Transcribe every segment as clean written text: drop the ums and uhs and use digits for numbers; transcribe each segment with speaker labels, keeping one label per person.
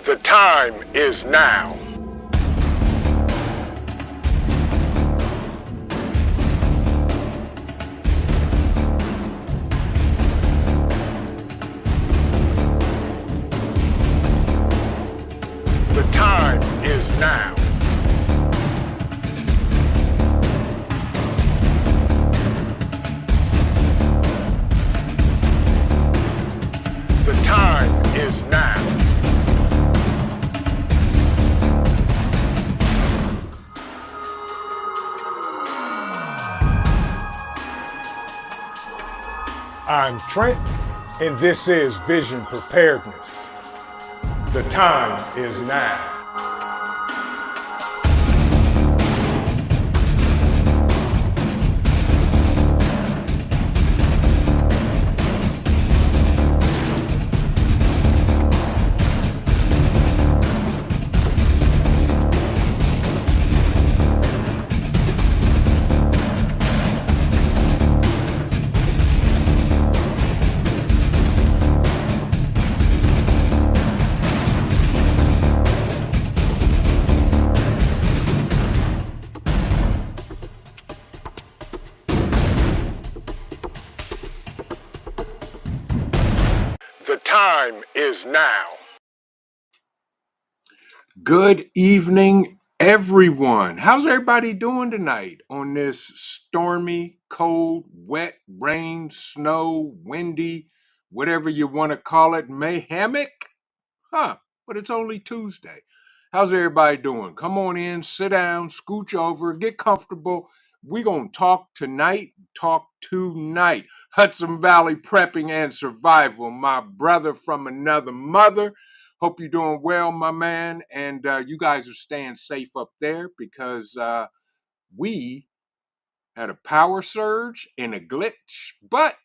Speaker 1: The time is now. The time is now. The time is now. I'm Trent, and this is Vision Preparedness. The time is now. The time is now. Good evening, everyone. How's everybody doing tonight on this stormy, cold, wet, rain, snow, windy, whatever you want to call it, mayhemic? But it's only Tuesday. How's everybody doing? Come on in, sit down, scooch over, get comfortable. We're going to talk tonight. Hudson Valley Prepping and Survival, my brother from another mother. Hope you're doing well, my man, and you guys are staying safe up there because we had a power surge and a glitch, but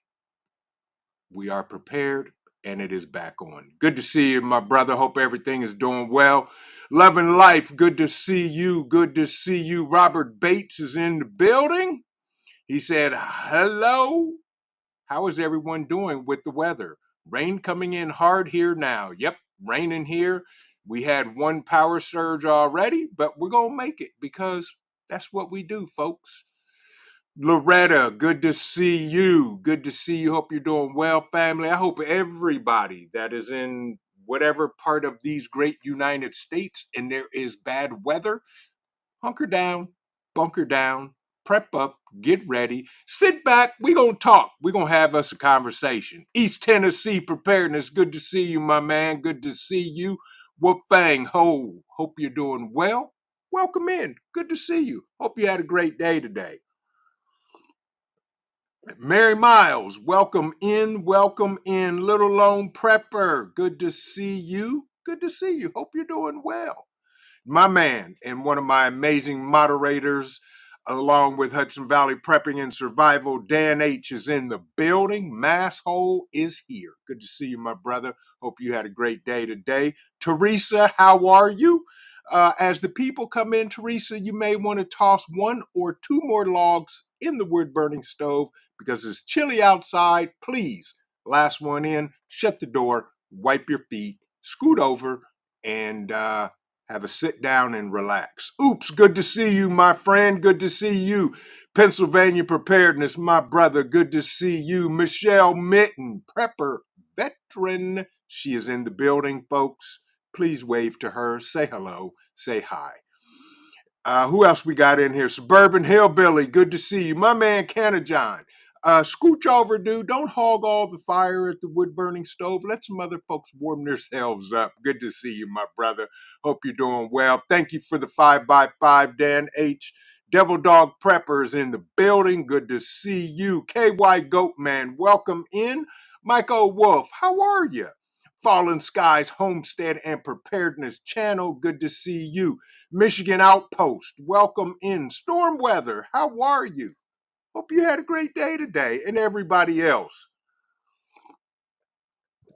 Speaker 1: we are prepared and it is back on. Good to see you, my brother. Hope everything is doing well. Loving life. Good to see you. Good to see you. Robert Bates is in the building. He said, hello. How is everyone doing with the weather? Rain coming in hard here now. Yep, raining here. We had one power surge already, but we're going to make it because that's what we do, folks. Loretta, good to see you. Good to see you. Hope you're doing well, family. I hope everybody that is in whatever part of these great United States and there is bad weather, hunker down, bunker down, prep up, get ready, sit back. We're going to talk. We're going to have us a conversation. East Tennessee Preparedness, good to see you, my man. Good to see you. Whoop fang ho. Hope you're doing well. Welcome in. Good to see you. Hope you had a great day today. Mary Miles, welcome in. Little Lone Prepper, good to see you. Hope you're doing well. My man and one of my amazing moderators, along with Hudson Valley Prepping and Survival, Dan H. is in the building. Masshole is here. Good to see you, my brother. Hope you had a great day today. Teresa, how are you? As the people come in, Teresa, you may want to toss one or two more logs in the wood-burning stove because it's chilly outside. Please, last one in, shut the door, wipe your feet, scoot over, and have a sit down and relax. Oops, good to see you, my friend. Good to see you. Pennsylvania Preparedness, my brother. Good to see you. Michelle Mitten, prepper, veteran. She is in the building, folks. Please wave to her. Say hello. Say hi. Who else we got in here? Suburban Hillbilly. Good to see you. My man, Canajon. Scooch over, dude. Don't hog all the fire at the wood-burning stove. Let some other folks warm themselves up. Good to see you, my brother. Hope you're doing well. Thank you for the 5x5, Dan H. Devil Dog Preppers in the building. Good to see you. KY Goatman, welcome in. Michael Wolf, how are you? Fallen Skies Homestead and Preparedness Channel, good to see you. Michigan Outpost, welcome in. Storm Weather, how are you? Hope you had a great day today, and everybody else.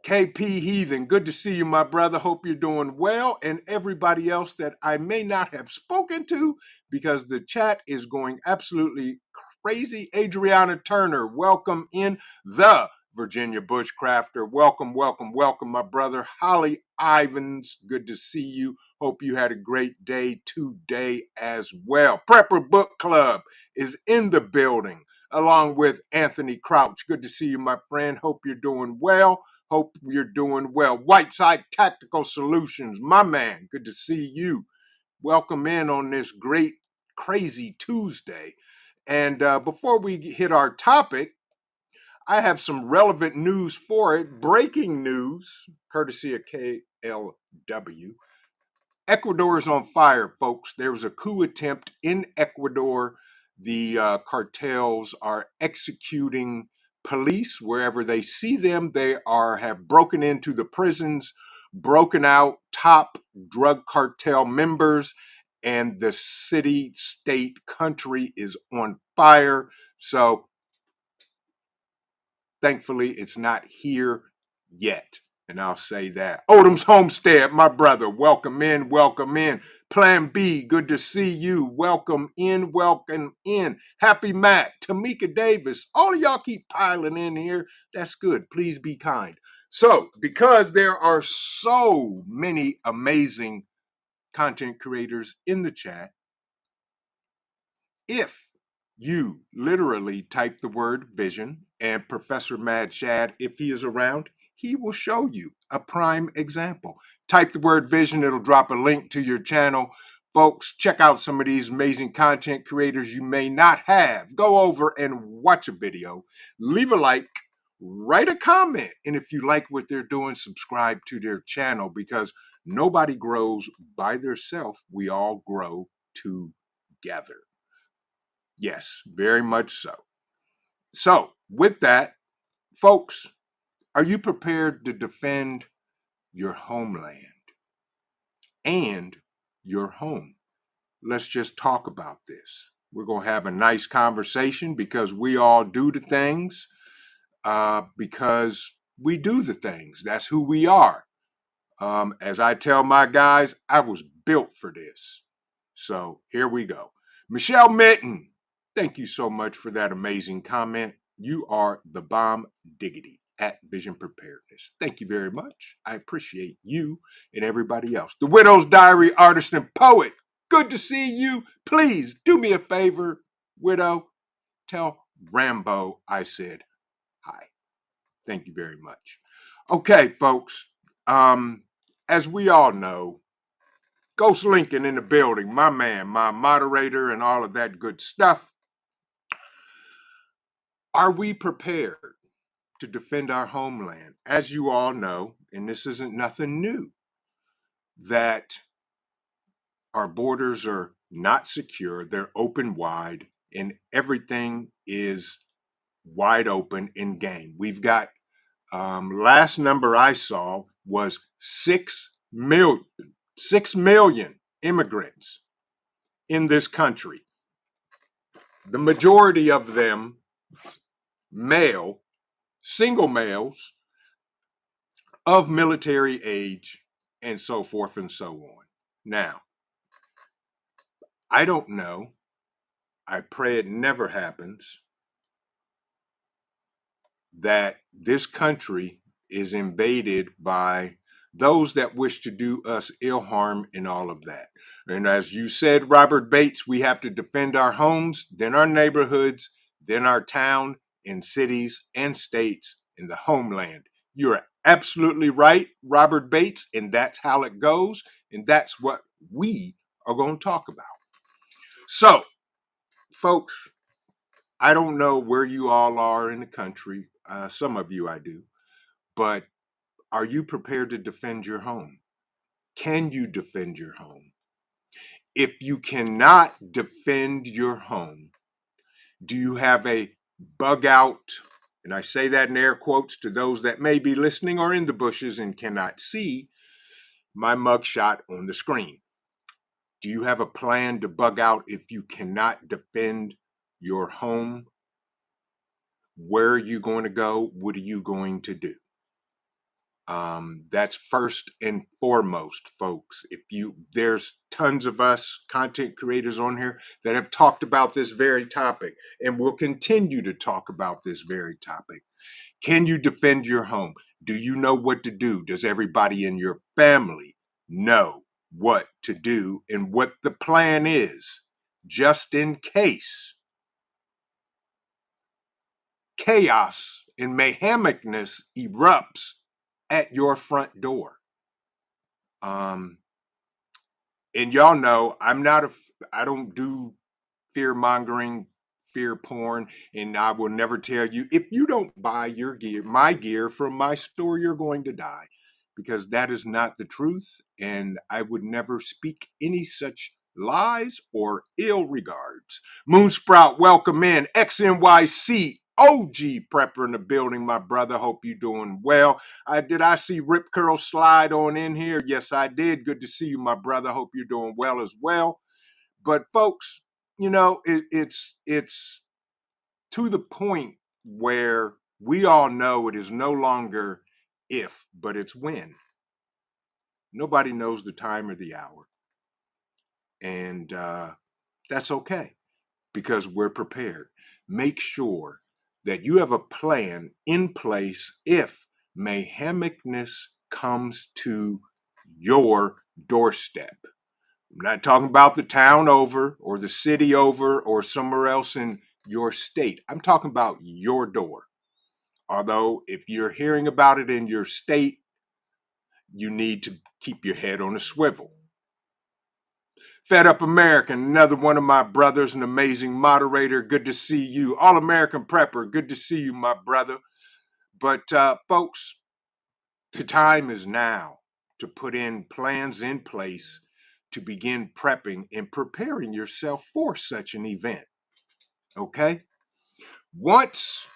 Speaker 1: KP Heathen, good to see you, my brother. Hope you're doing well, and everybody else that I may not have spoken to because the chat is going absolutely crazy. Adriana Turner, welcome in. The Virginia bushcrafter. Welcome, welcome, welcome, my brother Holly Ivans. Good to see you. Hope you had a great day today as well. Prepper Book Club is in the building along with Anthony Crouch. Good to see you, my friend. Hope you're doing well. Hope you're doing well. Whiteside Tactical Solutions, my man. Good to see you. Welcome in on this great, crazy Tuesday. And before we hit our topic, I have some relevant news for it. Breaking news, courtesy of KLW. Ecuador is on fire, folks. There was a coup attempt in Ecuador. The cartels are executing police wherever they see them. They have broken into the prisons, broken out top drug cartel members, and the city, state, country is on fire. So thankfully, it's not here yet. And I'll say that. Odom's Homestead, my brother, welcome in, welcome in. Plan B, good to see you. Welcome in, welcome in. Happy Matt, Tamika Davis, all of y'all keep piling in here. That's good. Please be kind. So, because there are so many amazing content creators in the chat, if you literally type the word vision and Professor Mad Shad, if he is around, he will show you a prime example. Type the word vision, it'll drop a link to your channel. Folks, check out some of these amazing content creators you may not have. Go over and watch a video, leave a like, write a comment, and if you like what they're doing, subscribe to their channel because nobody grows by themselves. We all grow together. Yes, very much so. So, with that, folks, are you prepared to defend your homeland and your home? Let's just talk about this. We're going to have a nice conversation because we all do the things because we do the things. That's who we are. As I tell my guys, I was built for this. So here we go. Michelle Mitten, thank you so much for that amazing comment. You are the bomb diggity at Vision Preparedness. Thank you very much. I appreciate you and everybody else. The Widow's Diary artist and poet. Good to see you. Please do me a favor, Widow. Tell Rambo I said hi. Thank you very much. Okay, folks. As we all know, Ghost Lincoln in the building, my man, my moderator, and all of that good stuff. Are we prepared to defend our homeland? As you all know, and this isn't nothing new, that our borders are not secure, they're open wide, and everything is wide open in game. We've got, last number I saw was 6 million immigrants in this country. The majority of them male, single males of military age, and so forth and so on. Now, I don't know. I pray it never happens that this country is invaded by those that wish to do us ill harm and all of that. And as you said, Robert Bates, we have to defend our homes, then our neighborhoods, then our town and cities and states in the homeland. You're absolutely right, Robert Bates, and that's how it goes. And that's what we are going to talk about. So, folks, I don't know where you all are in the country. Some of you I do. But are you prepared to defend your home? Can you defend your home? If you cannot defend your home, do you have a bug out? And I say that in air quotes to those that may be listening or in the bushes and cannot see my mugshot on the screen. Do you have a plan to bug out if you cannot defend your home? Where are you going to go? What are you going to do? That's first and foremost, folks. There's tons of us content creators on here that have talked about this very topic and will continue to talk about this very topic. Can you defend your home? Do you know what to do? Does everybody in your family know what to do and what the plan is, just in case chaos and mayhemicness erupts at your front door? Um, and y'all know I don't do fear mongering, fear porn, and I will never tell you, if you don't buy my gear from my store, you're going to die, because that is not the truth, and I would never speak any such lies or ill regards. Moonsprout, welcome in. XNYC OG prepper in the building, my brother. Hope you doing well. I see Rip Curl slide on in here? Yes, I did. Good to see you, my brother. Hope you're doing well as well. But folks, it's to the point where we all know it is no longer if, but it's when. Nobody knows the time or the hour, and that's okay, because we're prepared. Make sure that you have a plan in place if mayhemicness comes to your doorstep. I'm not talking about the town over or the city over or somewhere else in your state. I'm talking about your door. Although, if you're hearing about it in your state, you need to keep your head on a swivel. Fed Up American, another one of my brothers, an amazing moderator. Good to see you. All American Prepper, good to see you, my brother. But folks, the time is now to put in plans in place to begin prepping and preparing yourself for such an event. Okay? Once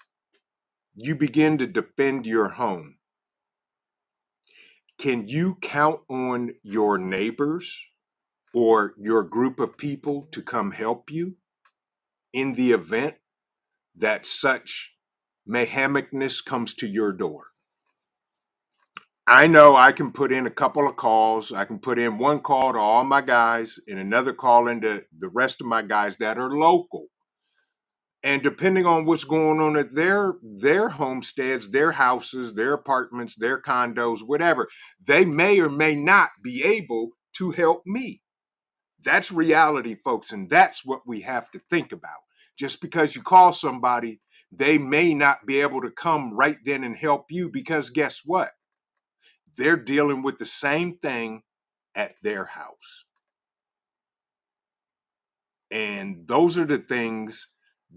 Speaker 1: you begin to defend your home, can you count on your neighbors or your group of people to come help you in the event that such mayhemicness comes to your door? I know I can put in a couple of calls. I can put in one call to all my guys and another call into the rest of my guys that are local. And depending on what's going on at their homesteads, their houses, their apartments, their condos, whatever, they may or may not be able to help me. That's reality, folks, and that's what we have to think about. Just because you call somebody, they may not be able to come right then and help you, because guess what? They're dealing with the same thing at their house. And those are the things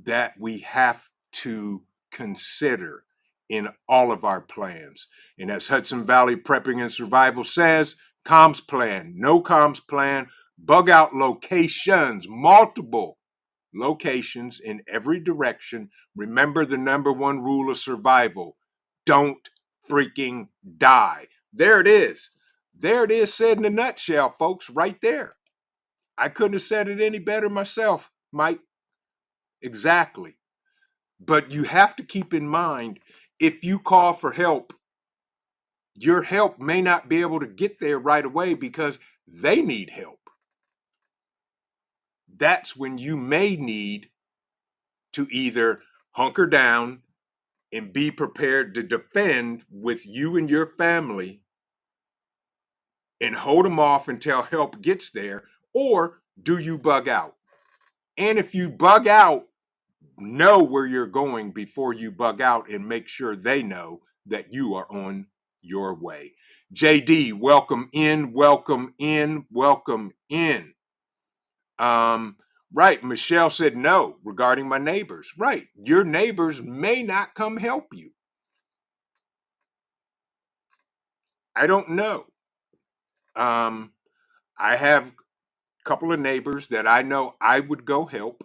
Speaker 1: that we have to consider in all of our plans. And as Hudson Valley Prepping and Survival says, comms plan, no comms plan, bug out locations, multiple locations in every direction. Remember the number one rule of survival: don't freaking die. There it is. There it is, said in a nutshell, folks, right there. I couldn't have said it any better myself, Mike. Exactly. But you have to keep in mind, if you call for help, your help may not be able to get there right away because they need help. That's when you may need to either hunker down and be prepared to defend with you and your family and hold them off until help gets there, or do you bug out? And if you bug out, know where you're going before you bug out and make sure they know that you are on your way. JD, welcome in, welcome in, welcome in. Right, Michelle said no regarding my neighbors. Right, your neighbors may not come help you. I don't know. I have a couple of neighbors that I know I would go help,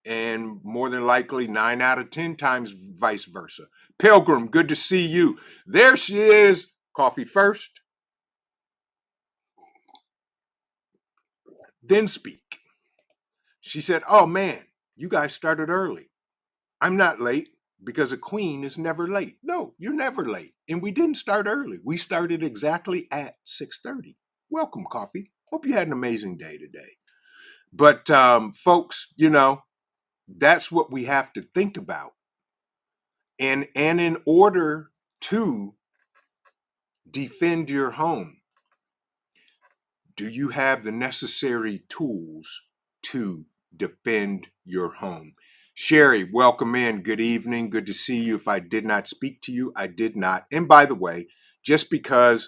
Speaker 1: and more than likely 9 out of 10 times vice versa. Pilgrim, good to see you. There she is. Coffee first, then speak. She said, oh man, you guys started early. I'm not late, because a queen is never late. No, you're never late. And we didn't start early. We started exactly at 6:30. Welcome, Coffee. Hope you had an amazing day today. But folks, that's what we have to think about. And in order to defend your home, do you have the necessary tools to defend your home? Sherry, welcome in. Good evening. Good to see you. If I did not speak to you, I did not. And by the way, just because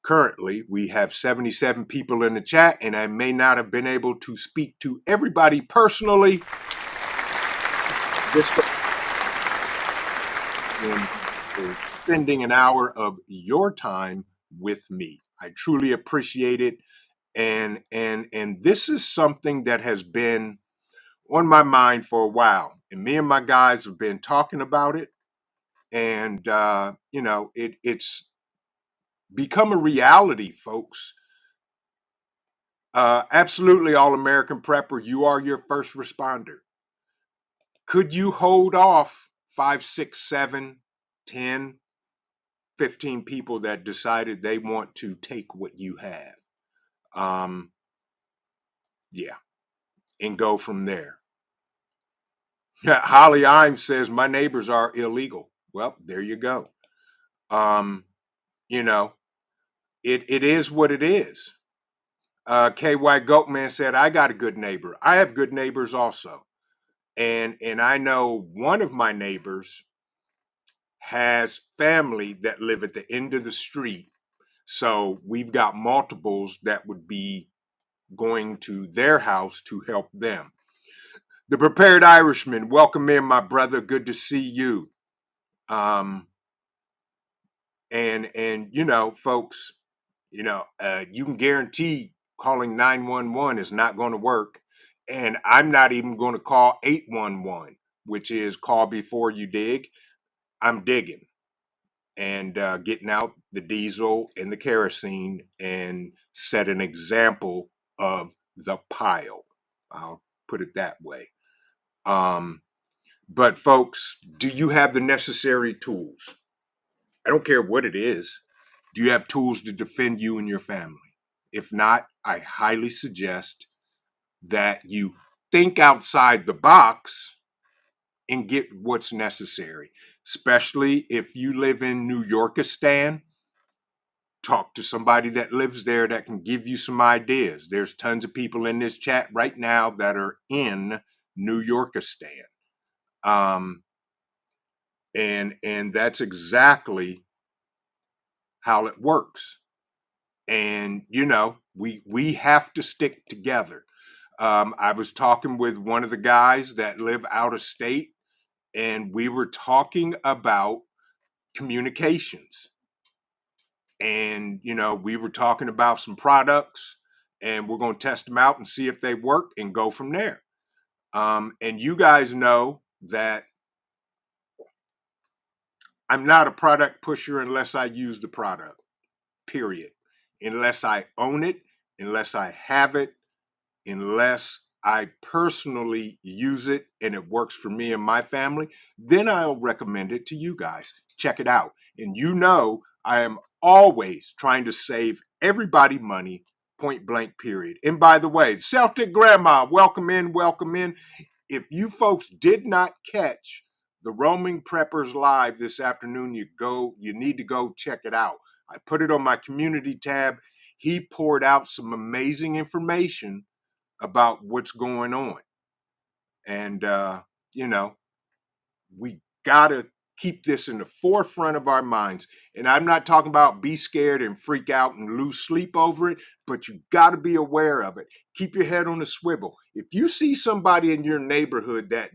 Speaker 1: currently we have 77 people in the chat and I may not have been able to speak to everybody personally, this for spending an hour of your time with me. I truly appreciate it. And this is something that has been on my mind for a while. And me and my guys have been talking about it. And it's become a reality, folks. Absolutely, all American prepper, you are your first responder. Could you hold off 5, 6, 7, 10, 15 people that decided they want to take what you have? Yeah, and go from there. Holly Imes says my neighbors are illegal. Well, there you go. Um, you know, it is what it is. KY Goatman said, I got a good neighbor. I have good neighbors also. And I know one of my neighbors has family that live at the end of the street. So we've got multiples that would be going to their house to help them. The Prepared Irishman, welcome in, my brother. Good to see you. And folks, you can guarantee calling 911 is not going to work, and I'm not even going to call 811, which is call before you dig. I'm digging and getting out the diesel and the kerosene and set an example of the pile. I'll put it that way. But folks, do you have the necessary tools? I don't care what it is. Do you have tools to defend you and your family? If not, I highly suggest that you think outside the box and get what's necessary, especially if you live in New Yorkistan. Talk to somebody that lives there that can give you some ideas. There's tons of people in this chat right now that are in New Yorkistan. And that's exactly how it works. And we have to stick together. I was talking with one of the guys that live out of state, and we were talking about communications. And we were talking about some products, and we're going to test them out and see if they work and go from there. And you guys know that I'm not a product pusher unless I use the product, period. Unless I own it, unless I have it, unless I personally use it and it works for me and my family, then I'll recommend it to you guys. Check it out. And I am always trying to save everybody money, point blank, period. And by the way, Celtic Grandma, welcome in, welcome in. If you folks did not catch the Roaming Preppers Live this afternoon, you need to go check it out. I put it on my community tab. He poured out some amazing information about what's going on. And, we got to keep this in the forefront of our minds. And I'm not talking about be scared and freak out and lose sleep over it, but you got to be aware of it. Keep your head on a swivel. If you see somebody in your neighborhood that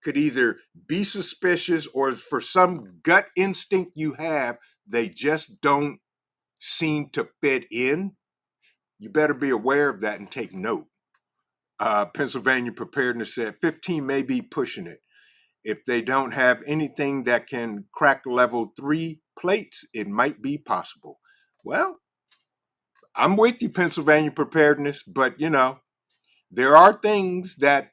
Speaker 1: could either be suspicious or for some gut instinct you have, they just don't seem to fit in, you better be aware of that and take note. Pennsylvania Preparedness said 15 may be pushing it. If they don't have anything that can crack level 3 plates, it might be possible. Well, I'm with you, Pennsylvania Preparedness, but there are things that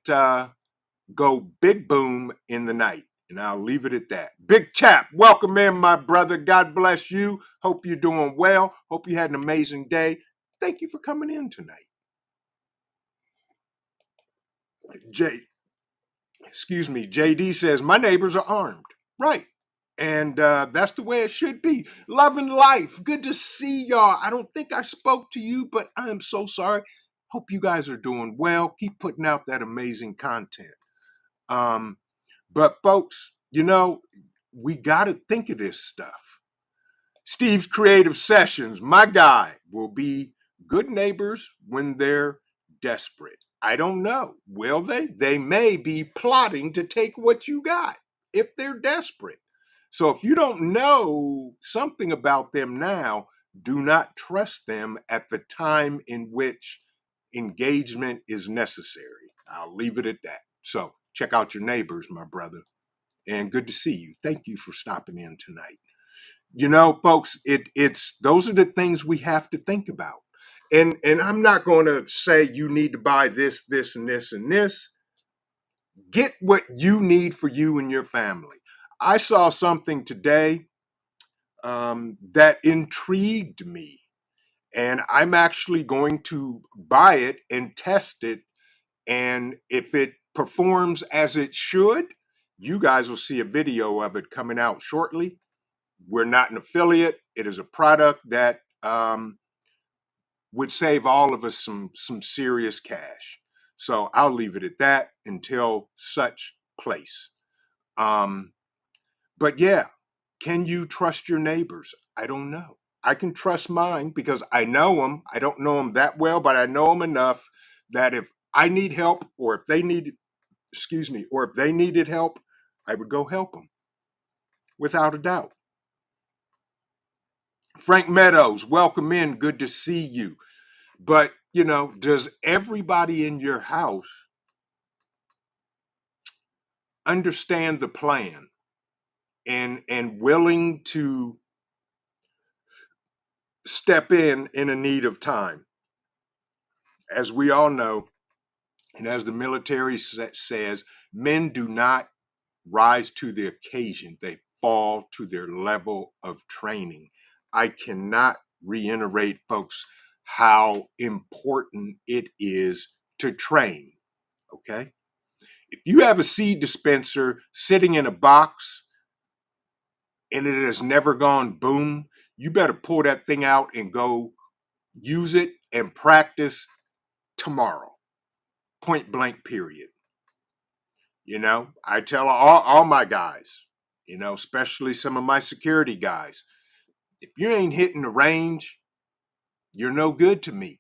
Speaker 1: go big boom in the night, and I'll leave it at that. Big Chap, welcome in, my brother. God bless you. Hope you're doing well. Hope you had an amazing day. Thank you for coming in tonight. excuse me, JD says, my neighbors are armed. Right. And that's the way it should be. Love and life. Good to see y'all. I don't think I spoke to you, but I am so sorry. Hope you guys are doing well. Keep putting out that amazing content. Um, but folks, we got to think of this stuff. Steve's Creative Sessions, my guy, will be good neighbors when they're desperate. I don't know. Will they? They may be plotting to take what you got if they're desperate. So if you don't know something about them now, do not trust them at the time in which engagement is necessary. I'll leave it at that. So check out your neighbors, my brother. And good to see you. Thank you for stopping in tonight. Folks, it's those are the things we have to think about. And I'm not going to say you need to buy this, this, and this, and this. Get what you need for you and your family. I saw something today that intrigued me, and I'm actually going to buy it and test it. And if it performs as it should, you guys will see a video of it coming out shortly. We're not an affiliate. It is a product that would save all of us some serious cash. So I'll leave it at that until such place. But yeah, can you trust your neighbors? I don't know. I can trust mine because I know them. I don't know them that well, but I know them enough that if I need help or if they needed, excuse me, or if they needed help, I would go help them without a doubt. Frank Meadows, welcome in. Good to see you. But, does everybody in your house understand the plan and willing to step in a need of time? As we all know, and as the military says, men do not rise to the occasion. They fall to their level of training. I cannot reiterate, folks, how important it is to train, okay? If you have a seed dispenser sitting in a box and it has never gone boom, you better pull that thing out and go use it and practice tomorrow. Point blank, period. I tell all my guys, especially some of my security guys, if you ain't hitting the range, you're no good to me.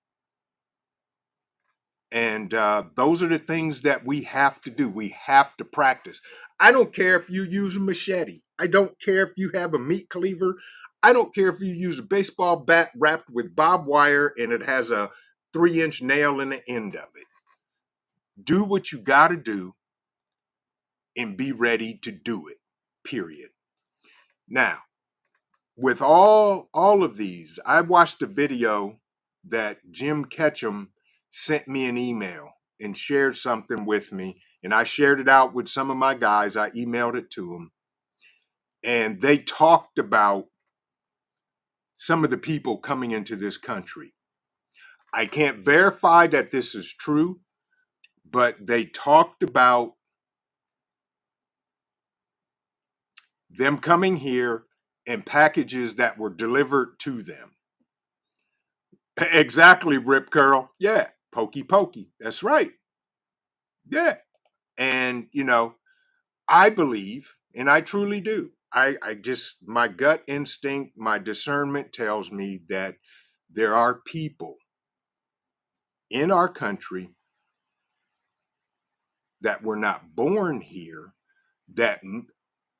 Speaker 1: And those are the things that we have to do. We have to practice. I don't care if you use a machete. I don't care if you have a meat cleaver. I don't care if you use a baseball bat wrapped with barbed wire and it has a 3-inch nail in the end of it. Do what you got to do and be ready to do it, period. Now, with all of these, I watched a video that Jim Ketchum sent me an email and shared something with me, and I shared it out with some of my guys. I emailed it to them, and they talked about some of the people coming into this country. I can't verify that this is true, but they talked about them coming here and packages that were delivered to them. Exactly, Rip Curl. Yeah, pokey pokey. That's right. Yeah. And, I believe, and I truly do, I just, my gut instinct, my discernment tells me that there are people in our country that were not born here that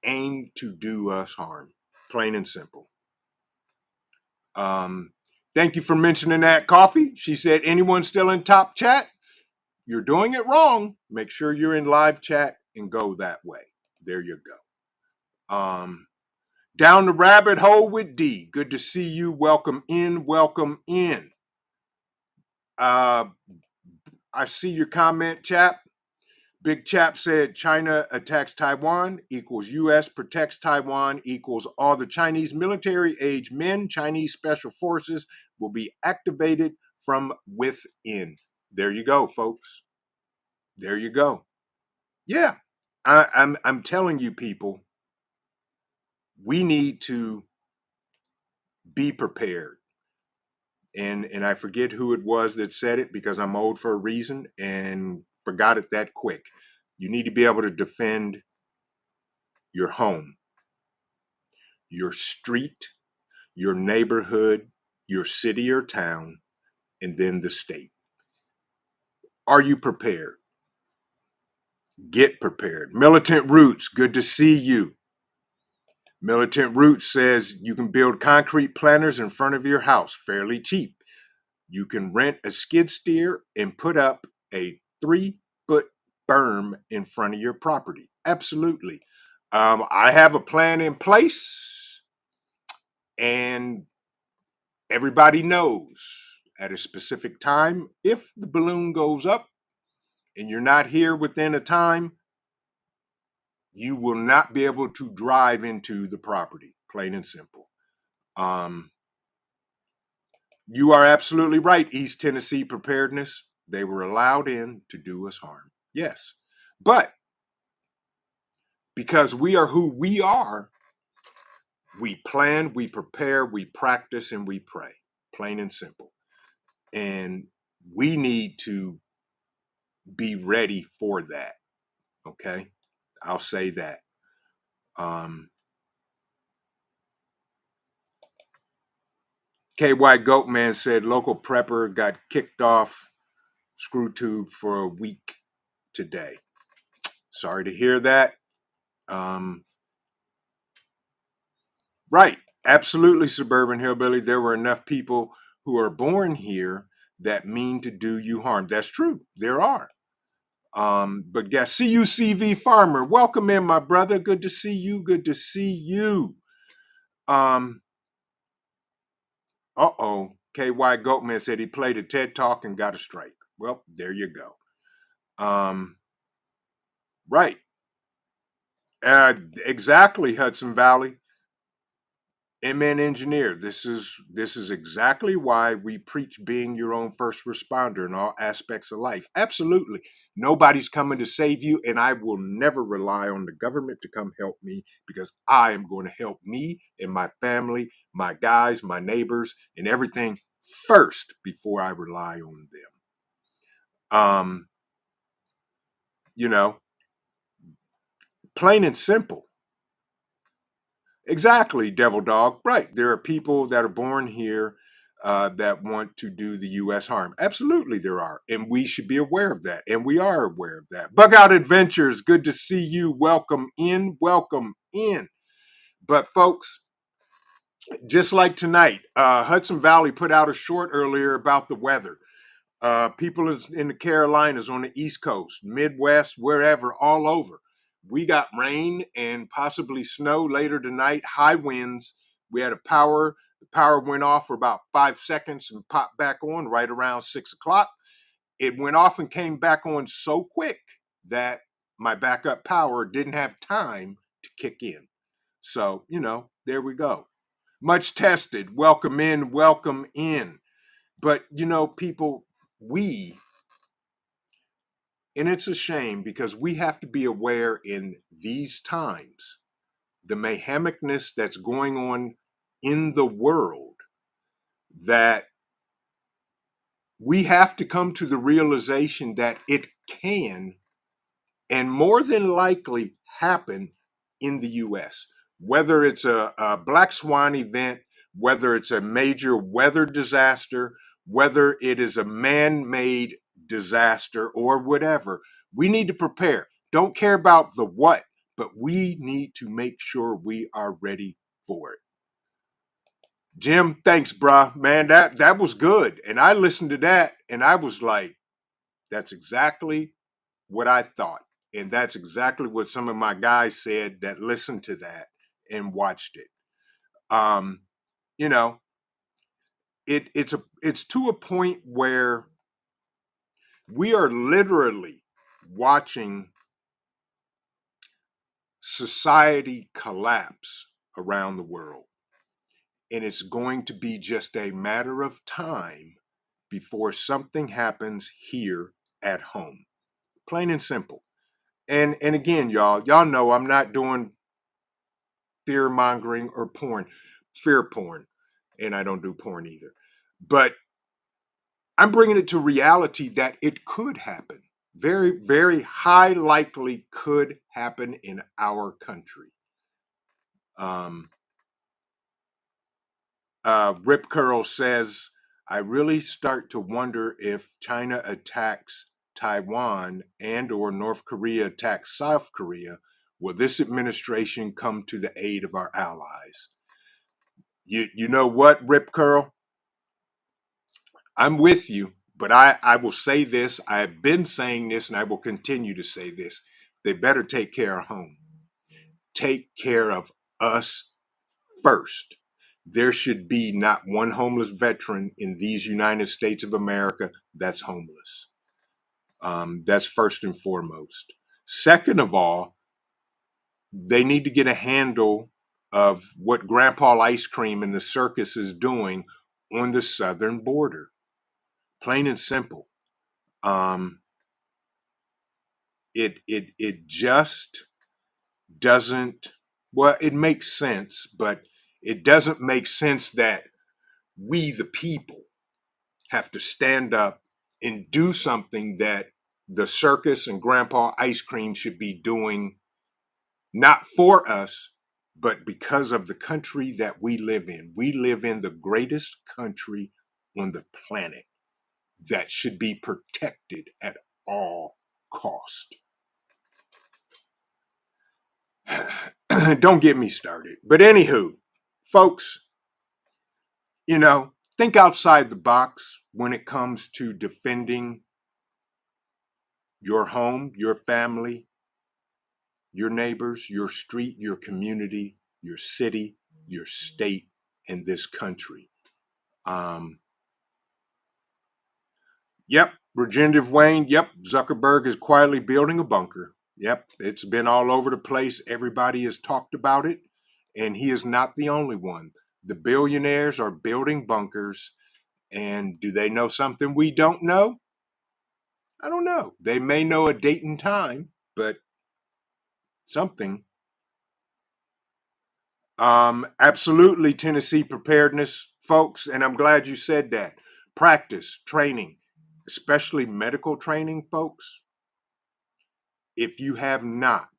Speaker 1: aim to do us harm, plain and simple. Thank you for mentioning that, Coffee. She said, anyone still in top chat? You're doing it wrong. Make sure you're in live chat and go that way. There you go. Down the rabbit hole with D. Good to see you. Welcome in. Welcome in. I see your comment, chap. Big Chap said China attacks Taiwan equals U.S. protects Taiwan equals all the Chinese military age men, Chinese special forces will be activated from within. There you go, folks. There you go. Yeah. I'm telling you, people, we need to be prepared. And I forget who it was that said it because I'm old for a reason and forgot it that quick. You need to be able to defend your home, your street, your neighborhood, your city or town, and then the state. Are you prepared? Get prepared. Militant Roots, good to see you. Militant Roots says you can build concrete planters in front of your house fairly cheap. You can rent a skid steer and put up a 3-foot berm in front of your property. Absolutely. I have a plan in place, and everybody knows at a specific time if the balloon goes up and you're not here within a time, you will not be able to drive into the property, plain and simple. Um, you are absolutely right, East Tennessee Preparedness. They were allowed in to do us harm. Yes. But because we are who we are, we plan, we prepare, we practice, and we pray, plain and simple. And we need to be ready for that. Okay. I'll say that. Um, KY Goatman said local prepper got kicked off screw tube for a week today. Sorry to hear that. Um, right. Absolutely, Suburban Hillbilly. There were enough people who are born here that mean to do you harm. That's true. There are. But guess CUCV Farmer, welcome in, my brother. Good to see you. Good to see you. Um, KY Goatman said he played a TED Talk and got a strike. Well, there you go. Right. Exactly, Hudson Valley. MN engineer. This is exactly why we preach being your own first responder in all aspects of life. Absolutely. Nobody's coming to save you, and I will never rely on the government to come help me because I am going to help me and my family, my guys, my neighbors, and everything first before I rely on them. You know, plain and simple. Exactly, devil dog. Right. There are people that are born here that want to do the U.S. harm. Absolutely, there are. And we should be aware of that. And we are aware of that. Bug Out Adventures, good to see you. Welcome in. Welcome in. But, folks, just like tonight, Hudson Valley put out a short earlier about the weather. People in the Carolinas, on the East Coast, Midwest, wherever, all over. We got rain and possibly snow later tonight, high winds. We had the power went off for about 5 seconds and popped back on right around 6 o'clock. It went off and came back on so quick that my backup power didn't have time to kick in. So, there we go. Much tested. Welcome in, welcome in. But, people, we and it's a shame because we have to be aware in these times, the mayhemicness that's going on in the world, that we have to come to the realization that it can and more than likely happen in the US. Whether it's a black swan event, whether it's a major weather disaster, whether it is a man made disaster or whatever, we need to prepare. Don't care about the what, but we need to make sure we are ready for it. Jim, thanks, bruh. Man, that was good. And I listened to that and I was like, that's exactly what I thought. And that's exactly what some of my guys said that listened to that and watched it. Um, you know, it's to a point where we are literally watching society collapse around the world. And it's going to be just a matter of time before something happens here at home. Plain and simple. And again, y'all know I'm not doing fear mongering or fear porn, and I don't do porn either. But I'm bringing it to reality that it could happen. Very, very high likely could happen in our country. Um, Rip Curl says, I really start to wonder if China attacks Taiwan and or North Korea attacks South Korea, will this administration come to the aid of our allies? You know what, Rip Curl? I'm with you, but I will say this. I've been saying this and I will continue to say this. They better take care of home. Take care of us first. There should be not one homeless veteran in these United States of America that's homeless. That's first and foremost. Second of all, they need to get a handle of what Grandpa Ice Cream and the circus is doing on the southern border. Plain and simple. Um, it just doesn't. Well, it makes sense, but it doesn't make sense that we, the people, have to stand up and do something that the circus and Grandpa Ice Cream should be doing, not for us, but because of the country that we live in. We live in the greatest country on the planet that should be protected at all cost. Don't get me started. But anywho, folks, think outside the box when it comes to defending your home, your family, your neighbors, your street, your community, your city, your state, and this country. Um, yep, Regenerative Wayne. Yep, Zuckerberg is quietly building a bunker. Yep, it's been all over the place. Everybody has talked about it, and he is not the only one. The billionaires are building bunkers, and do they know something we don't know? I don't know. They may know a date and time, but something. Absolutely, Tennessee preparedness, folks, and I'm glad you said that. Practice, training, especially medical training, folks. If you have not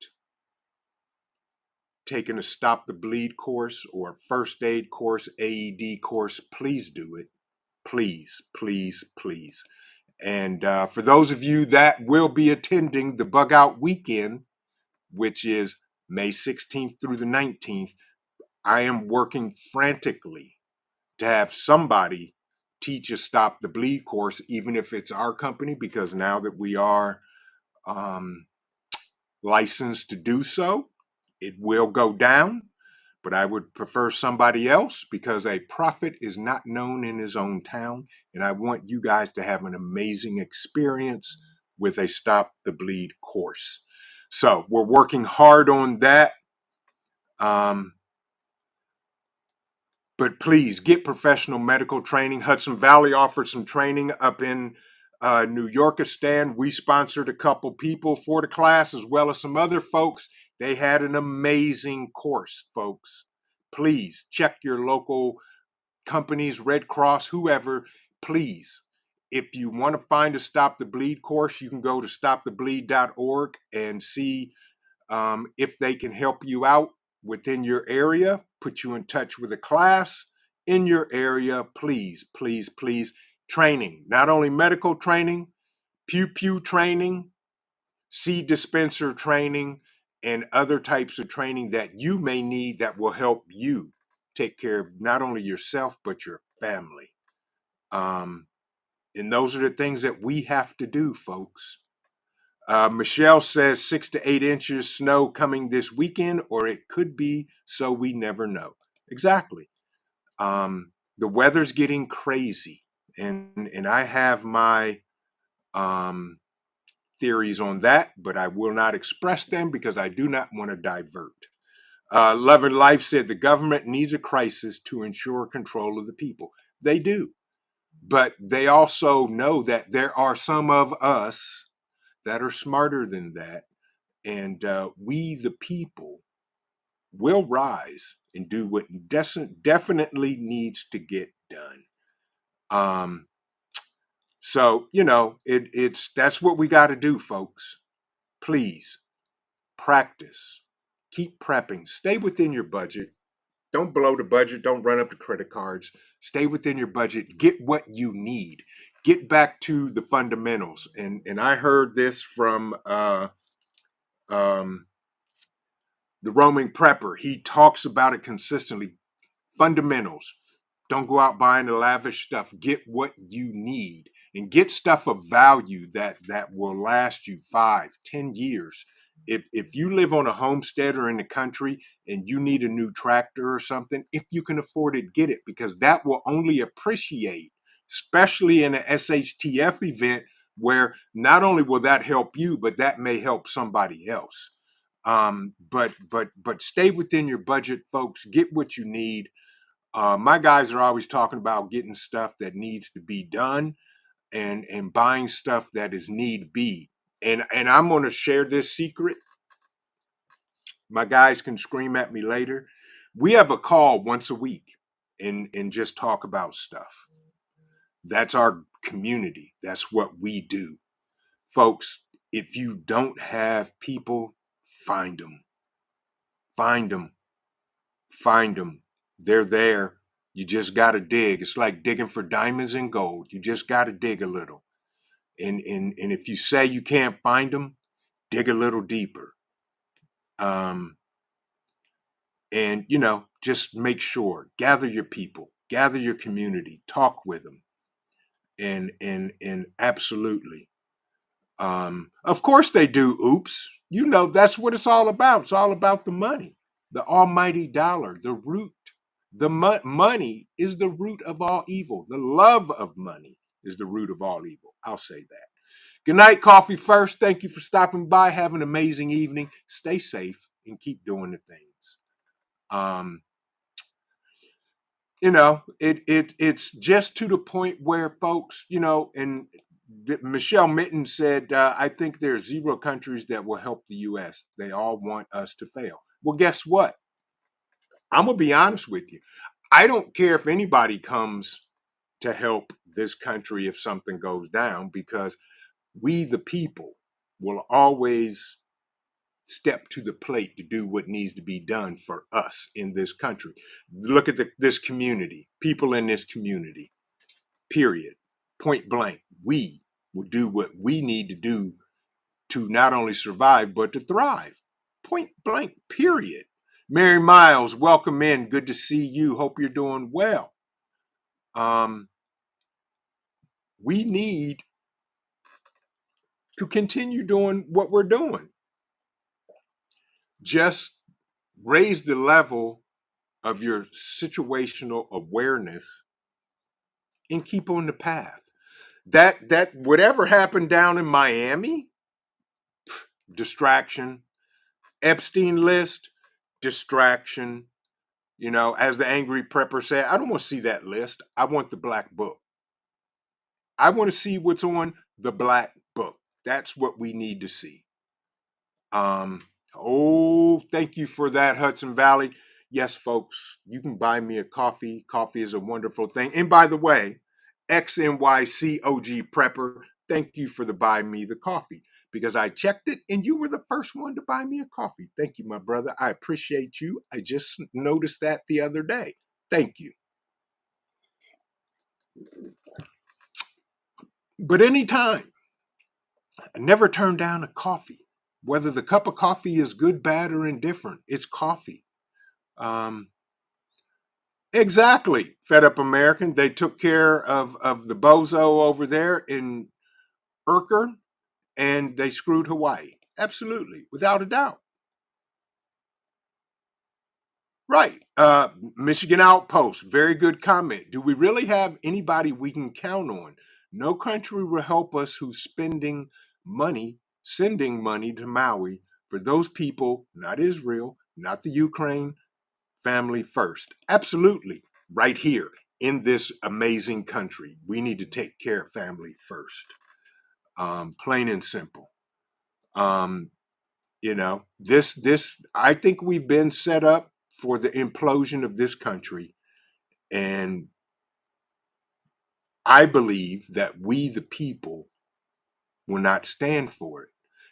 Speaker 1: taken a Stop the Bleed course or a first aid course, AED course, please do it. Please, please, please. And for those of you that will be attending the Bug Out Weekend, which is May 16th through the 19th, I am working frantically to have somebody teach a Stop the Bleed course, even if it's our company, because now that we are licensed to do so, it will go down. But I would prefer somebody else because a prophet is not known in his own town. And I want you guys to have an amazing experience with a Stop the Bleed course. So we're working hard on that. But please get professional medical training. Hudson Valley offered some training up in New Yorkistan. We sponsored a couple people for the class as well as some other folks. They had an amazing course, folks. Please check your local companies, Red Cross, whoever. Please, if you want to find a Stop the Bleed course, you can go to stopthebleed.org and see if they can help you out within your area, put you in touch with a class in your area. Please, please, please. Training, not only medical training, pew pew training, seed dispenser training, and other types of training that you may need that will help you take care of not only yourself, but your family. Um, and those are the things that we have to do, folks. Michelle says 6 to 8 inches snow coming this weekend, or it could be, so we never know. Exactly. The weather's getting crazy, and I have my theories on that, but I will not express them because I do not want to divert. Love and Life said the government needs a crisis to ensure control of the people. They do, but they also know that there are some of us that are smarter than that And we, the people, will rise and do what definitely needs to get done. Um, so it's that's what we got to do, folks. Please practice, keep prepping, stay within your budget. Don't blow the budget. Don't run up the credit cards. Stay within your budget. Get what you need. Get back to the fundamentals. And I heard this from um, the roaming prepper. He talks about it consistently. Fundamentals. Don't go out buying the lavish stuff. Get what you need and get stuff of value that will last you 5, 10 years. If you live on a homestead or in the country and you need a new tractor or something, if you can afford it, get it, because that will only appreciate, especially in an SHTF event where not only will that help you, but that may help somebody else. But stay within your budget, folks. Get what you need. My guys are always talking about getting stuff that needs to be done and buying stuff that is need be. And I'm going to share this secret. My guys can scream at me later. We have a call once a week and just talk about stuff. That's our community. That's what we do. Folks, if you don't have people, find them. Find them. Find them. They're there. You just got to dig. It's like digging for diamonds and gold. You just got to dig a little. And if you say you can't find them, dig a little deeper. Um, and just make sure, gather your people, gather your community, talk with them, and absolutely. Of course they do. Oops. That's what it's all about. It's all about the money, the almighty dollar, the root. The money is the root of all evil. The love of money is the root of all evil. I'll say that. Good night, Coffee First. Thank you for stopping by. Have an amazing evening. Stay safe and keep doing the things. Um, it's just to the point where folks, and Michelle Mitten said, I think there are 0 countries that will help the U.S. They all want us to fail. Well, guess what? I'm going to be honest with you. I don't care if anybody comes to help this country if something goes down, because we, the people, will always step to the plate to do what needs to be done for us in this country. Look at this community, people in this community, period, point blank. We will do what we need to do to not only survive, but to thrive, point blank, period. Mary Miles, welcome in. Good to see you. Hope you're doing well. We need to continue doing what we're doing. Just raise the level of your situational awareness and keep on the path. That whatever happened down in Miami, distraction. Epstein list, distraction. As the angry prepper said, I don't want to see that list. I want the black book. I want to see what's on the black book. That's what we need to see. Thank you for that, Hudson Valley. Yes, folks, you can buy me a coffee. Coffee is a wonderful thing. And by the way, XNYCOG Prepper, thank you for the buy me the coffee, because I checked it and you were the first one to buy me a coffee. Thank you, my brother. I appreciate you. I just noticed that the other day. Thank you. But anytime, I never turn down a coffee, whether the cup of coffee is good, bad, or indifferent. It's coffee. Um, exactly. Fed Up American. They took care of the bozo over there in Urker, and they screwed Hawaii. Absolutely, without a doubt. Right. Michigan Outpost, very good comment. Do we really have anybody we can count on? No country will help us who's spending money, sending money to Maui for those people, not Israel, not the Ukraine, family first. Absolutely. Right here in this amazing country, we need to take care of family first. Plain and simple. Um, This I think we've been set up for the implosion of this country, and I believe that we the people will not stand for it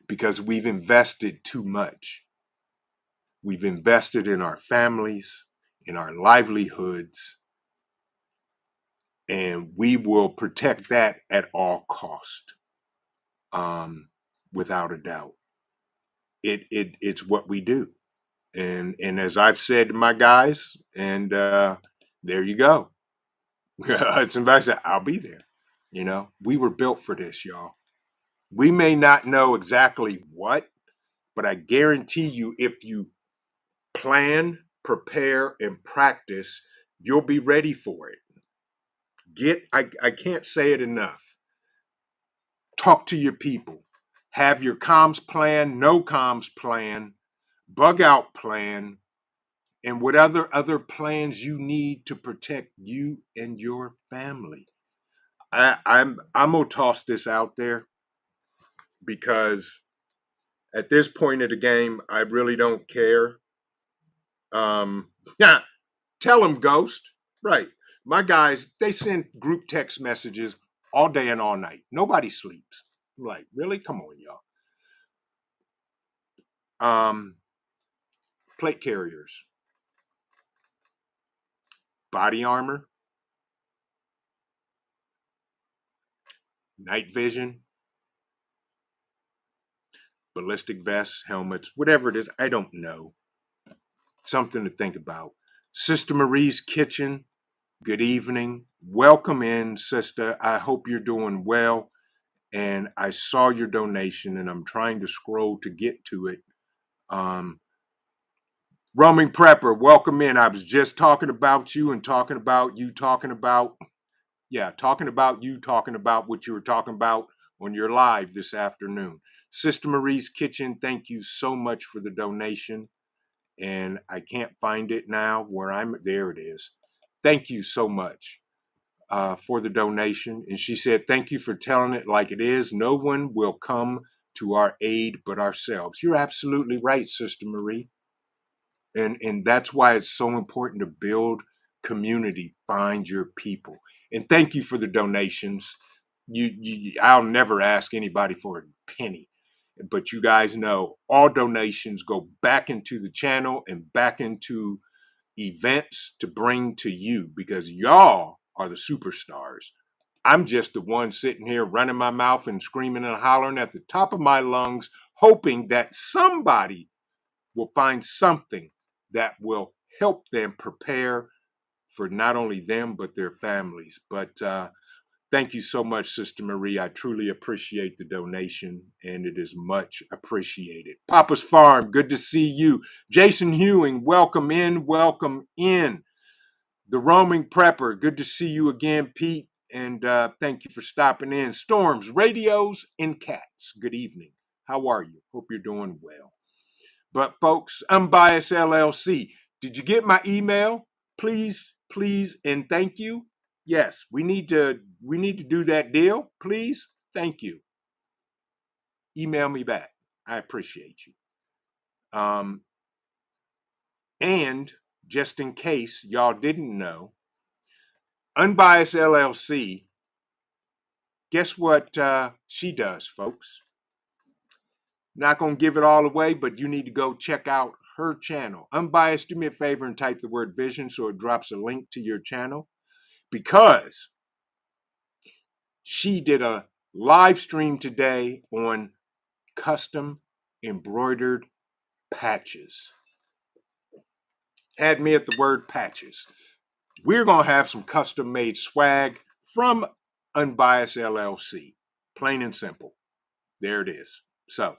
Speaker 1: because we've invested too much. We've invested in our families, in our livelihoods, and we will protect that at all cost. Without a doubt, it's what we do. And as I've said to my guys, and there you go. Hudson Valley said, I'll be there. We were built for this, y'all. We may not know exactly what, but I guarantee you, if you plan, prepare, and practice, you'll be ready for it. I can't say it enough. Talk to your people. Have your comms plan, no comms plan, bug out plan, and what other plans you need to protect you and your family. I'm gonna toss this out there because at this point of the game, I really don't care. Yeah, tell them, Ghost. Right. My guys, they send group text messages all day and all night. Nobody sleeps. I'm like, really? Come on, y'all. Plate carriers, body armor, night vision, ballistic vests, helmets, whatever it is. I don't know. Something to think about. Sister Marie's Kitchen, good evening. Welcome in, sister. I hope you're doing well. And I saw your donation and I'm trying to scroll to get to it. Roaming Prepper, welcome in. I was just talking about you and talking about you talking about what you were talking about on your live this afternoon. Sister Marie's Kitchen, thank you so much for the donation. And I can't find it now there it is. Thank you so much for the donation. And she said, thank you for telling it like it is. No one will come to our aid but ourselves. You're absolutely right, Sister Marie. And that's why it's so important to build community, find your people. And thank you for the donations. I'll never ask anybody for a penny, but you guys know all donations go back into the channel and back into events to bring to you because y'all are the superstars. I'm just the one sitting here running my mouth and screaming and hollering at the top of my lungs, hoping that somebody will find something that will help them prepare for not only them, but their families. But thank you so much, Sister Marie. I truly appreciate the donation, and it is much appreciated. Papa's Farm, good to see you. Jason Hewing, welcome in, welcome in. The Roaming Prepper, good to see you again, Pete, and thank you for stopping in. Storms, Radios, and Cats, good evening. How are you? Hope you're doing well. But folks, Unbiased LLC, did you get my email? Please, please, and thank you. Yes, we need to do that deal. Please, thank you. Email me back. I appreciate you. And just in case y'all didn't know, Unbiased LLC, guess what she does, folks? Not going to give it all away, but you need to go check out her channel. Unbiased, do me a favor and type the word vision so it drops a link to your channel, because she did a live stream today on custom embroidered patches. Had me at the word patches. We're going to have some custom made swag from Unbiased LLC. Plain and simple. There it is. So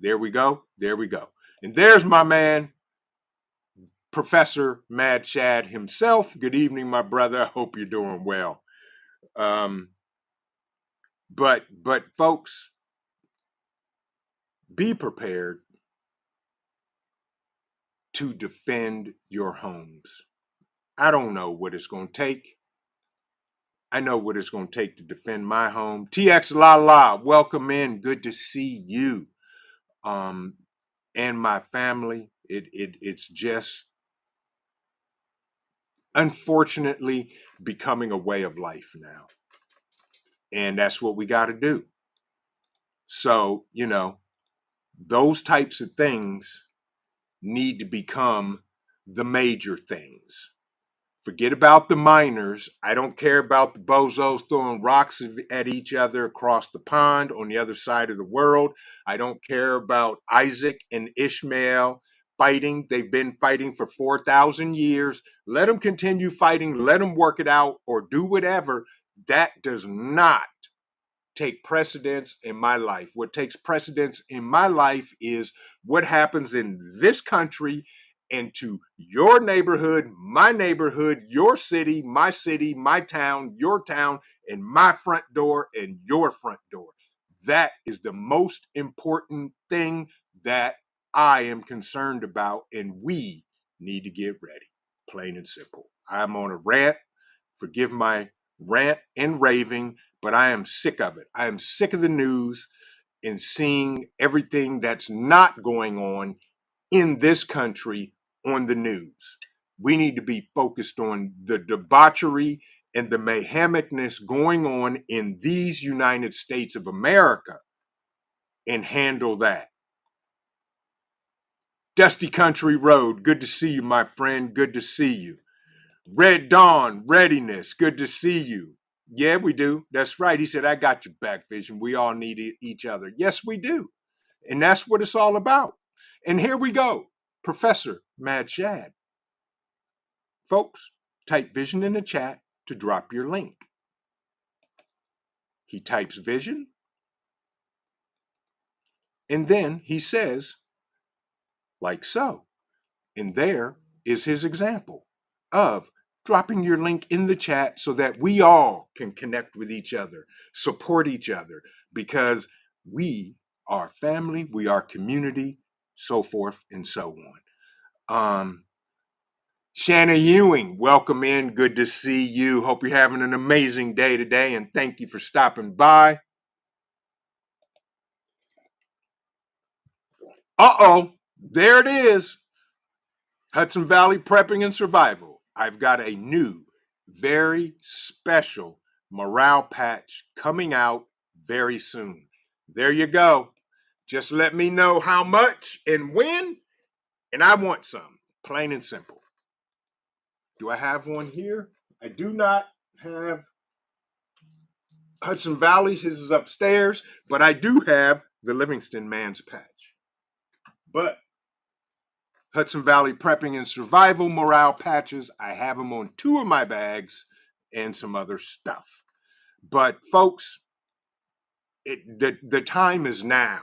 Speaker 1: there we go. There we go. And there's my man, Professor Mad Shad himself. Good evening, my brother. I hope you're doing well. But folks, be prepared to defend your homes. I don't know what it's going to take. I know what it's going to take to defend my home. TX La La, welcome in. Good to see you. and my family. It's just unfortunately becoming a way of life now. And that's what we got to do. So, those types of things need to become the major things. Forget about the minors. I don't care about the bozos throwing rocks at each other across the pond on the other side of the world. I don't care about Isaac and Ishmael fighting. They've been fighting for 4,000 years. Let them continue fighting. Let them work it out or do whatever. That does not take precedence in my life. What takes precedence in my life is what happens in this country and to your neighborhood, your city, my town, your town, and my front door and your front door. That is the most important thing that I am concerned about, and we need to get ready. Plain and simple. I'm on a rant. Forgive my rant and raving, but I am sick of it. I am sick of the news and seeing everything that's not going on in this country on the news. We need to be focused on the debauchery and the mayhemicness going on in these United States of America and handle that. Dusty Country Road, good to see you, my friend. Good to see you. Red Dawn, Readiness, good to see you. Yeah, we do. That's right. He said, I got your back, Vision. We all need each other. Yes, we do. And that's what it's all about. And here we go. Professor Mad Shad. Folks, type Vision in the chat to drop your link. He types Vision, and then he says, like so. And there is his example of dropping your link in the chat so that we all can connect with each other, support each other, because we are family, we are community, so forth and so on. Shanna Ewing, welcome in. Good to see you. Hope you're having an amazing day today, and thank you for stopping by. There it is. Hudson Valley Prepping and Survival. I've got a new, very special morale patch coming out very soon. There you go. Just let me know how much and when, and I want some. Plain and simple. Do I have one here? I do not have Hudson Valley's. His is upstairs, but I do have the Livingston Man's patch. But Hudson Valley Prepping and Survival morale patches, I have them on 2 of my bags and some other stuff. But folks, the time is now.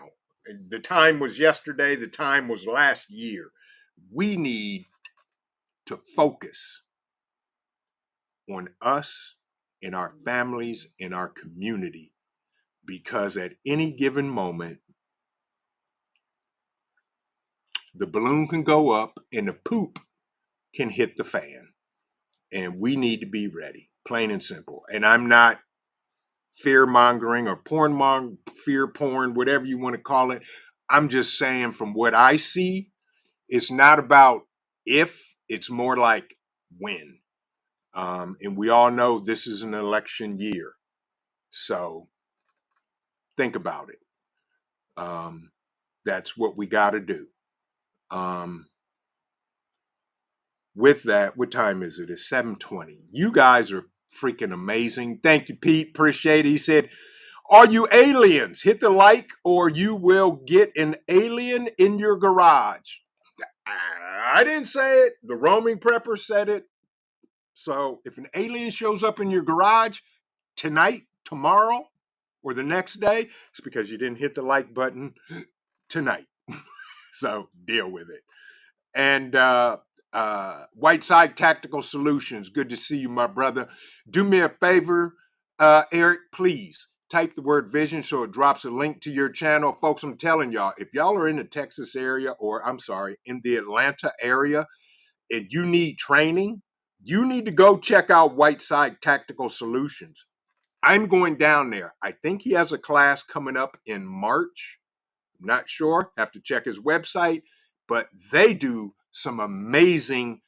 Speaker 1: The time was yesterday. The time was last year. We need to focus on us and our families and our community, because at any given moment, the balloon can go up and the poop can hit the fan. And we need to be ready, plain and simple. And I'm not fear mongering or fear porn, whatever you want to call it. I'm just saying, from what I see, it's not about if, it's more like when. And we all know this is an election year. So think about it. That's what we got to do. With that, what time is it? It's 7:20. You guys are freaking amazing. Thank you, Pete. Appreciate it. He said, are you aliens? Hit the like or you will get an alien in your garage. I didn't say it. The roaming prepper said it. So if an alien shows up in your garage tonight, tomorrow, or the next day, it's because you didn't hit the like button tonight. So deal with it. And Whiteside Tactical Solutions, good to see you, my brother. Do me a favor, Eric, please type the word vision so it drops a link to your channel. Folks, I'm telling y'all, if y'all are in the Texas area, or I'm sorry, in the Atlanta area, and you need training, you need to go check out Whiteside Tactical Solutions. I'm going down there. I think he has a class coming up in March. I'm not sure, have to check his website, but they do some amazing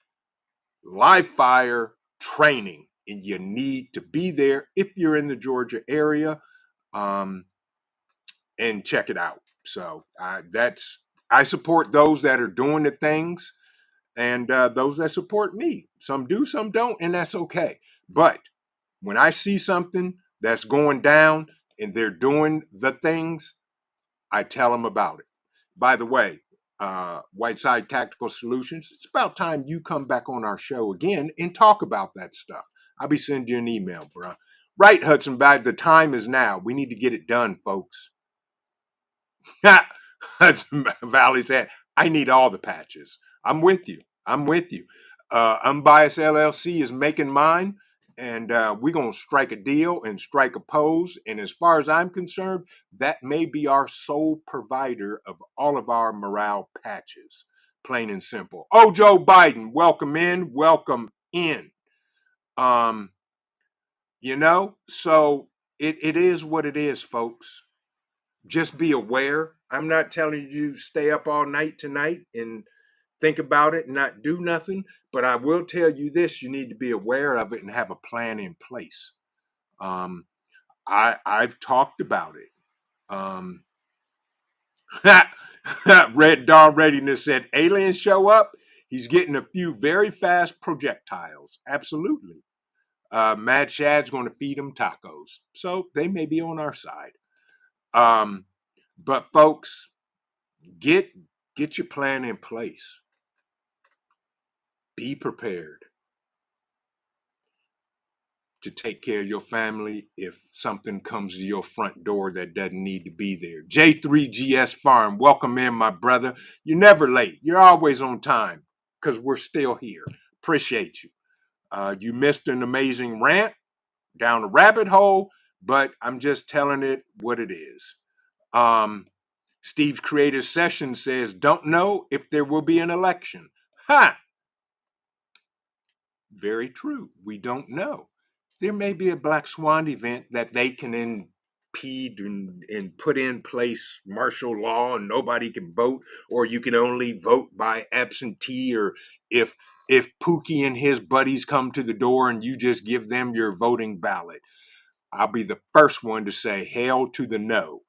Speaker 1: live fire training, and you need to be there if you're in the Georgia area, um, and check it out. So I support those that are doing the things, and those that support me. Some do, some don't, and that's okay. But when I see something that's going down and they're doing the things, I tell them about it. By the way, Whiteside Tactical Solutions, it's about time you come back on our show again and talk about that stuff. I'll be sending you an email, bro. Right, Hudson Valley, the time is now. We need to get it done, folks. Hudson Valley said, I need all the patches. I'm with you. I'm with you. Unbiased LLC is making mine, and we're going to strike a deal and strike a pose. And as far as I'm concerned, that may be our sole provider of all of our morale patches, plain and simple. Oh, Joe Biden, welcome in, welcome in. Um, so it is what it is, folks. Just be aware. I'm not telling you stay up all night tonight and think about it and not do nothing, but I will tell you this: you need to be aware of it and have a plan in place. Um, I've talked about it. Um, Red Dawn Readiness said aliens show up. He's getting a few very fast projectiles. Absolutely. Mad Shad's going to feed them tacos, so they may be on our side. But folks, get your plan in place. Be prepared to take care of your family if something comes to your front door that doesn't need to be there. J3GS Farm, welcome in, my brother. You're never late. You're always on time because we're still here. Appreciate you. You missed an amazing rant down a rabbit hole, but I'm just telling it what it is. Steve's Creative Session says, don't know if there will be an election. Ha! Very true. We don't know. There may be a black swan event that they can impede and put in place martial law and nobody can vote, or you can only vote by absentee, or if Pookie and his buddies come to the door and you just give them your voting ballot. I'll be the first one to say hail to the no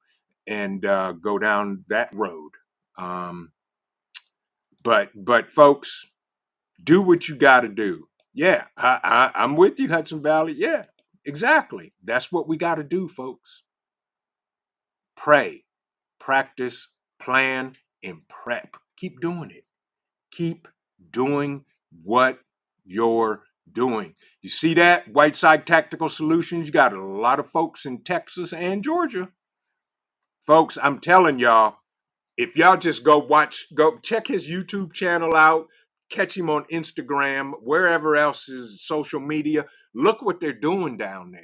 Speaker 1: and go down that road. But folks, do what you got to do. Yeah, I'm with you, Hudson Valley. Yeah, exactly. That's what we got to do, folks. Pray, practice, plan, and prep. Keep doing it. Keep doing what you're doing. You see that? Whiteside Tactical Solutions. You got a lot of folks in Texas and Georgia. Folks, I'm telling y'all, if y'all just go check his YouTube channel out, catch him on Instagram, wherever else is social media. Look what they're doing down there.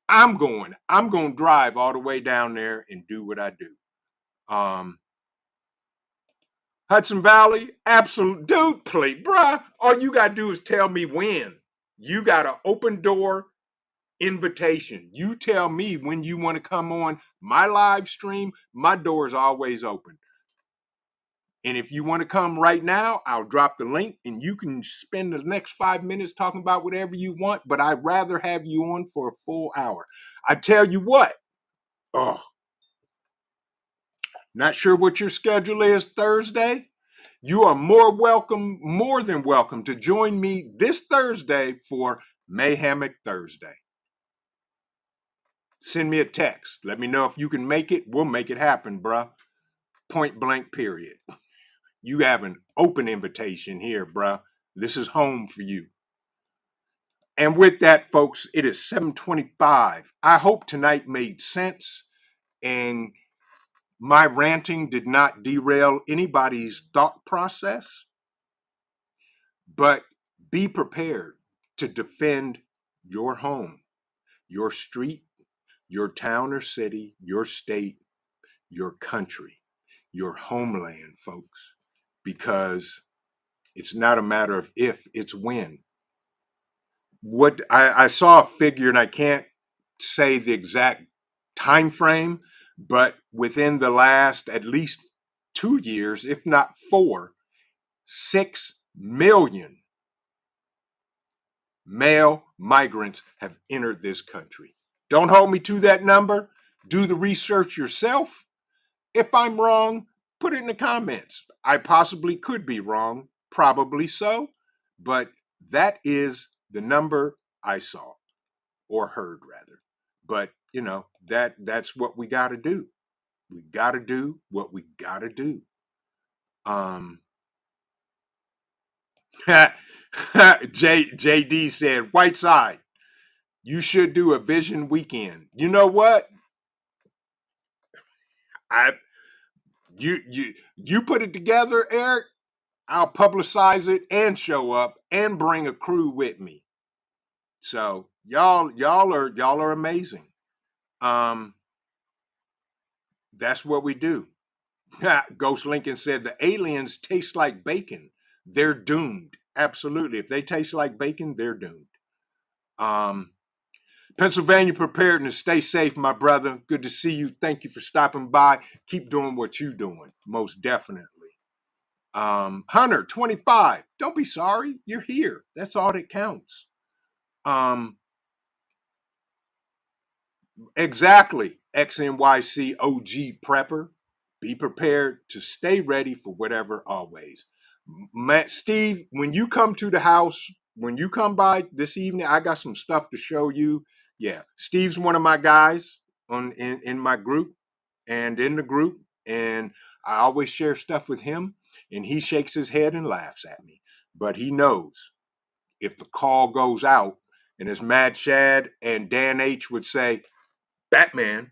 Speaker 1: I'm going to drive all the way down there and do what I do. Hudson Valley, absolute dude, please, bruh. All you got to do is tell me when. You got an open door invitation. You tell me when you want to come on my live stream. My door is always open. And if you want to come right now, I'll drop the link and you can spend the next 5 minutes talking about whatever you want. But I'd rather have you on for a full hour. I tell you what, not sure what your schedule is Thursday. You are more than welcome to join me this Thursday for Mayhemic Thursday. Send me a text. Let me know if you can make it. We'll make it happen, bruh. Point blank, period. You have an open invitation here, bruh. This is home for you. And with that, folks, it is 7:25. I hope tonight made sense and my ranting did not derail anybody's thought process, but be prepared to defend your home, your street, your town or city, your state, your country, your homeland, folks, because it's not a matter of if, it's when. What I saw a figure, and I can't say the exact time frame, But within the last at least 2 years, if not 4, 6 million male migrants have entered this country. Don't hold me to that number. Do the research yourself. If I'm wrong, put it in the comments. I possibly could be wrong, probably so, but that is the number I saw or heard rather. But, that's what we got to do. We got to do what we got to do. JD said, Whiteside, you should do a vision weekend. You know what? I you put it together, Eric. I'll publicize it and show up and bring a crew with me. So y'all are amazing. That's what we do. Ghost Lincoln said the aliens taste like bacon. They're doomed. Absolutely. If they taste like bacon, they're doomed. Pennsylvania Preparedness, stay safe, my brother. Good to see you. Thank you for stopping by. Keep doing what you're doing, most definitely. Hunter, 25. Don't be sorry. You're here. That's all that counts. Exactly. XNYC OG prepper. Be prepared to stay ready for whatever always. Matt, Steve, when you come to the house, when you come by this evening, I got some stuff to show you. Yeah, Steve's one of my guys in my group and in the group, and I always share stuff with him, and he shakes his head and laughs at me. But he knows if the call goes out, and as Mad Shad and Dan H would say, Batman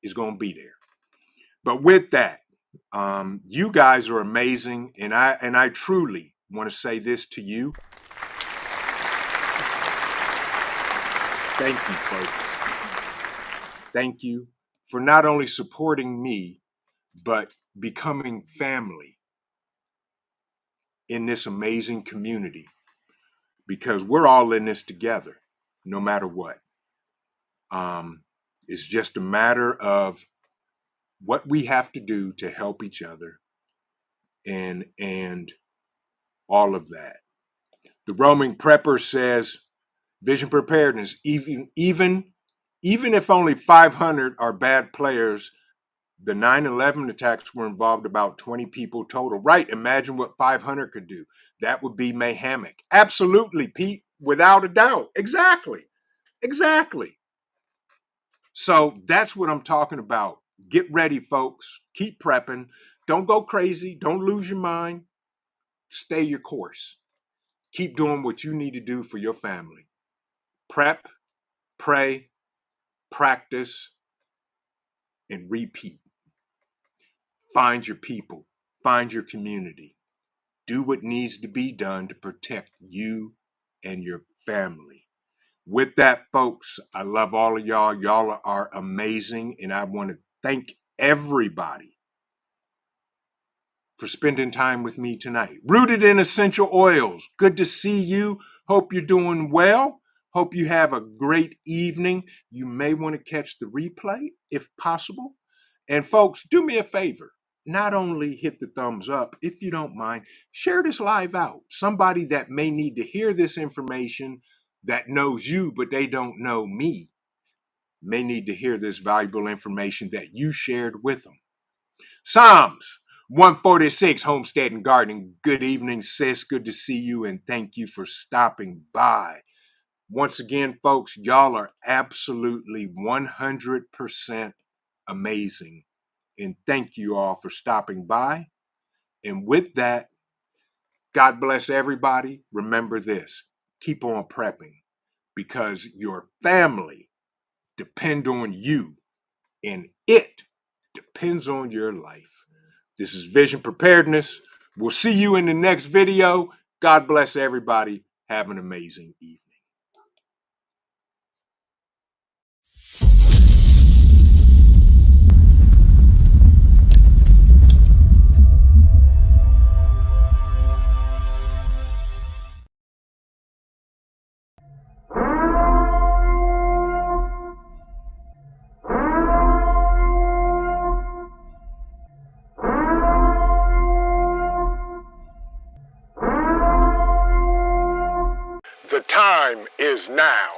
Speaker 1: is going to be there. But with that, you guys are amazing, and I truly want to say this to you. Thank you, folks. Thank you for not only supporting me, but becoming family in this amazing community, because we're all in this together, no matter what. It's just a matter of what we have to do to help each other and all of that. The roaming prepper says, vision preparedness, even if only 500 are bad players, the 9/11 attacks were involved about 20 people total. Right, imagine what 500 could do. That would be mayhemic. Absolutely, Pete, without a doubt. Exactly. So that's what I'm talking about. Get ready, folks. Keep prepping. Don't go crazy. Don't lose your mind. Stay your course. Keep doing what you need to do for your family. Prep, pray, practice, and repeat. Find your people. Find your community. Do what needs to be done to protect you and your family. With that, folks, I love all of y'all. Y'all are amazing, and I want to thank everybody for spending time with me tonight. Rooted in Essential Oils. Good to see you. Hope you're doing well. Hope you have a great evening. You may want to catch the replay if possible. And folks, do me a favor. Not only hit the thumbs up, if you don't mind, share this live out. Somebody that may need to hear this information that knows you, but they don't know me, may need to hear this valuable information that you shared with them. Psalms 146, Homestead and Gardening. Good evening, sis. Good to see you, and thank you for stopping by. Once again, folks, y'all are absolutely 100% amazing. And thank you all for stopping by. And with that, God bless everybody. Remember this, keep on prepping, because your family depend on you, and it depends on your life. This is Vision Preparedness. We'll see you in the next video. God bless everybody. Have an amazing evening. The time is now.